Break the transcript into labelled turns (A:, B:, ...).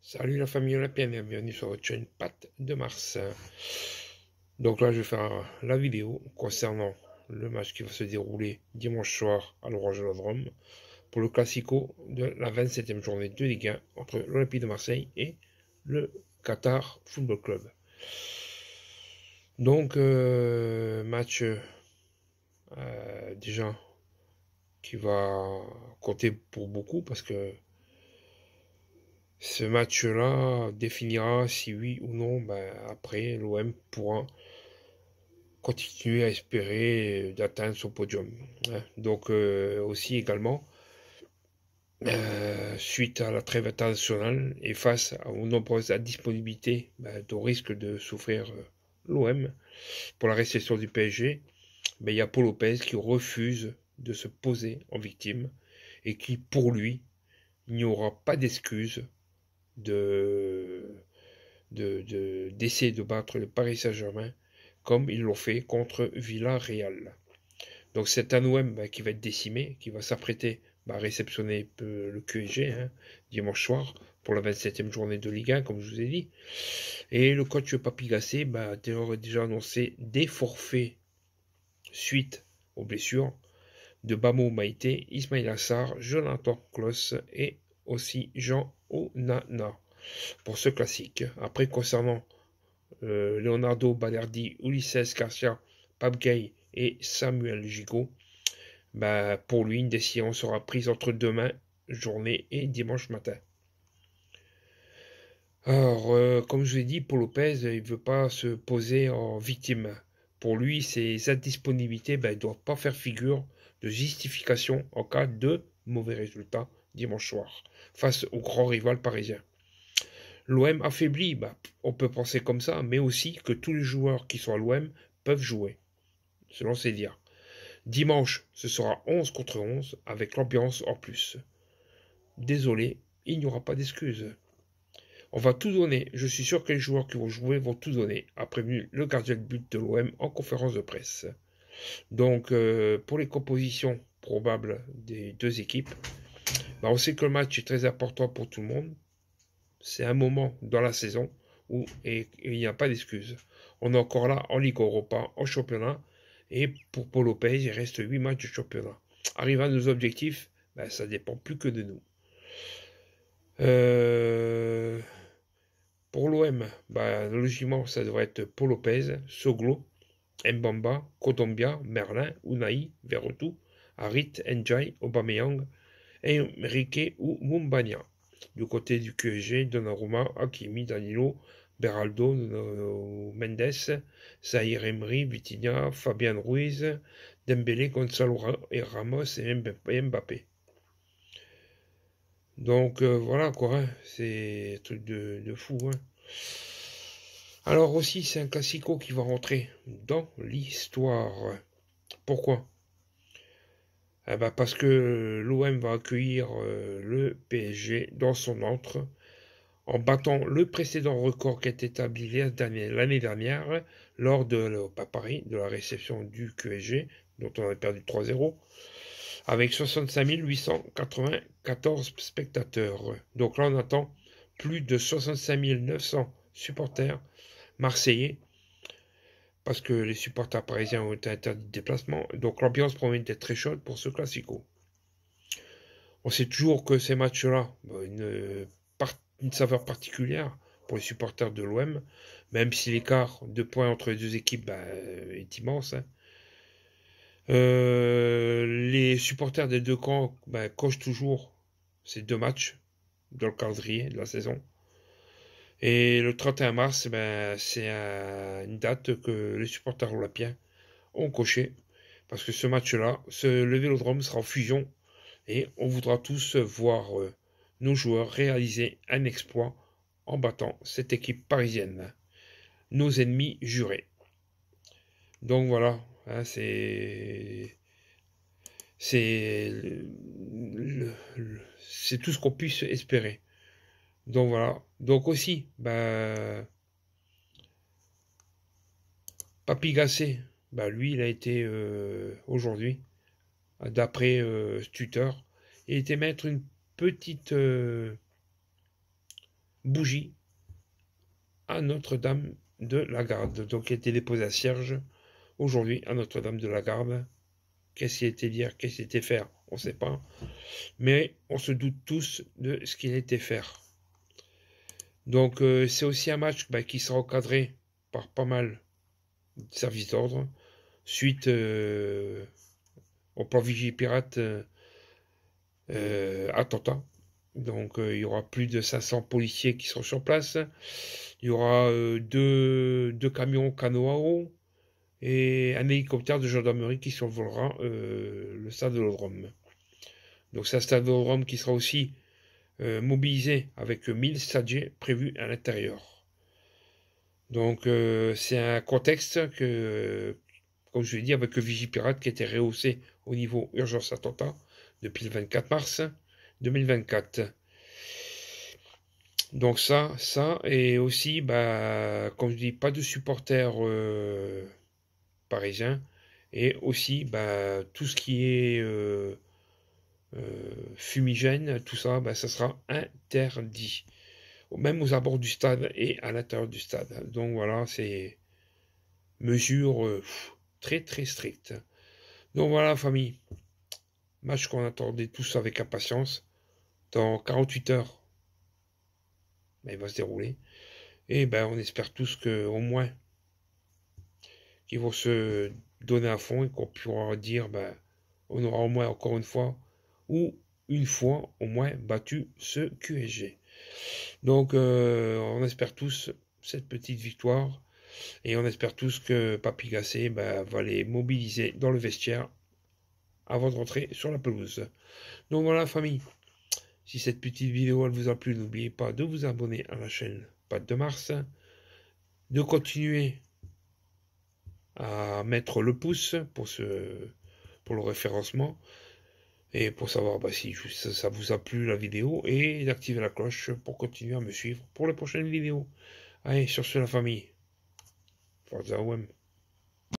A: Salut la famille olympienne et bienvenue sur votre chaîne Pat de Mars. Donc là je vais faire la vidéo concernant le match qui va se dérouler dimanche soir à l'Orange Vélodrome pour le Classico de la 27e journée de Ligue 1 entre l'Olympique de Marseille et le Qatar Football Club. Donc match déjà qui va compter pour beaucoup parce que ce match-là définira si oui ou non, après, l'OM pourra continuer à espérer d'atteindre son podium. Donc aussi également, suite à la trêve internationale et face aux nombreuses indisponibilités dont risque de souffrir l'OM pour la réception du PSG, il y a Paul Lopez qui refuse de se poser en victime et qui, pour lui, il n'y aura pas d'excuse d'essayer de battre le Paris Saint-Germain comme ils l'ont fait contre Villarreal. Donc c'est un OM qui va être décimé, qui va s'apprêter à réceptionner le QSG dimanche soir pour la 27e journée de Ligue 1, comme je vous ai dit. Et le coach Papi Gassé a déjà annoncé des forfaits suite aux blessures de Bamo Maïté, Ismail Assar, Jonathan Kloss et aussi Jean Onana pour ce classique. Après, concernant Leonardo Balerdi, Ulises Garcia, Pape Gay et Samuel Gigot, pour lui, une décision sera prise entre demain journée et dimanche matin. Alors, comme je vous l'ai dit, Paul Lopez, il ne veut pas se poser en victime. Pour lui, ces indisponibilités ne doivent pas faire figure de justification en cas de mauvais résultats dimanche soir, face au grand rival parisien. L'OM affaibli, on peut penser comme ça, mais aussi que tous les joueurs qui sont à l'OM peuvent jouer, selon ses dires. Dimanche, ce sera 11 contre 11, avec l'ambiance en plus. Désolé, il n'y aura pas d'excuses. On va tout donner, je suis sûr que les joueurs qui vont jouer vont tout donner, a prévenu le gardien de but de l'OM en conférence de presse. Donc, pour les compositions probables des deux équipes, on sait que le match est très important pour tout le monde. C'est un moment dans la saison où il n'y a pas d'excuses. On est encore là en Ligue Europa, en championnat, et pour Paul Lopez, il reste 8 matchs de championnat. Arriver à nos objectifs, ça dépend plus que de nous. Pour l'OM, logiquement, ça devrait être Paul Lopez, Soglo, Mbamba, Kodombia, Merlin, Unai, Verretou, Harit, Njai, Aubameyang, Enrique ou Mumbania. Du côté du QSG, Donnarumma, Hakimi, Danilo, Beraldo, Mendes, Zahir Emery, Vitinha, Fabian Ruiz, Dembélé, Gonzalo et Ramos et Mbappé. Donc voilà quoi, c'est un truc de fou. Alors aussi, c'est un classico qui va rentrer dans l'histoire. Pourquoi? Parce que l'OM va accueillir le PSG dans son antre en battant le précédent record qui a été établi l'année dernière lors de Paris, de la réception du QSG, dont on avait perdu 3-0, avec 65 894 spectateurs. Donc là, on attend plus de 65 900 supporters marseillais, parce que les supporters parisiens ont été interdits de déplacement. Donc l'ambiance promet d'être très chaude pour ce classico. On sait toujours que ces matchs-là ont une saveur particulière pour les supporters de l'OM, même si l'écart de points entre les deux équipes est immense. Les supporters des deux camps cochent toujours ces deux matchs dans le calendrier de la saison. Et le 31 mars, c'est une date que les supporters olympiens ont coché. Parce que ce match-là, le Vélodrome sera en fusion. Et on voudra tous voir nos joueurs réaliser un exploit en battant cette équipe parisienne. Nos ennemis jurés. Donc voilà, c'est tout ce qu'on puisse espérer. Donc voilà. Donc aussi, Papi Gassé, lui, il a été aujourd'hui, d'après Stutter, il était mettre une petite bougie à Notre-Dame de la Garde. Donc, il a été déposé à Cierges aujourd'hui à Notre-Dame de la Garde. Qu'est-ce qu'il était dire, qu'est-ce qu'il était faire, on ne sait pas. Mais on se doute tous de ce qu'il était faire. Donc, c'est aussi un match qui sera encadré par pas mal de services d'ordre suite au plan Vigipirate attentat. Donc, il y aura plus de 500 policiers qui seront sur place. Il y aura deux camions canot à eau et un hélicoptère de gendarmerie qui survolera le stade Vélodrome. Donc, c'est un stade Vélodrome qui sera aussi mobilisé avec 1000 stadiers prévus à l'intérieur. Donc, c'est un contexte que, comme je l'ai dit, avec le Vigipirate qui était rehaussé au niveau urgence attentat depuis le 24 mars 2024. Donc ça, et aussi, comme je dis, pas de supporters parisiens, et aussi, tout ce qui est fumigène, tout ça, ça sera interdit, même aux abords du stade et à l'intérieur du stade. Donc voilà, c'est mesures très très strictes. Donc voilà, famille, match qu'on attendait tous avec impatience. Dans 48 heures, il va se dérouler. Et on espère tous que au moins qu'ils vont se donner à fond et qu'on pourra dire on aura au moins encore une fois ou une fois au moins battu ce QSG. Donc on espère tous cette petite victoire et on espère tous que Papy Gassé va les mobiliser dans le vestiaire avant de rentrer sur la pelouse. Donc voilà, famille, si cette petite vidéo elle vous a plu, n'oubliez pas de vous abonner à la chaîne Patte de Mars, de continuer à mettre le pouce pour le référencement et pour savoir si ça vous a plu la vidéo, et d'activer la cloche pour continuer à me suivre pour les prochaines vidéos. Allez, sur ce la famille, Forza OM.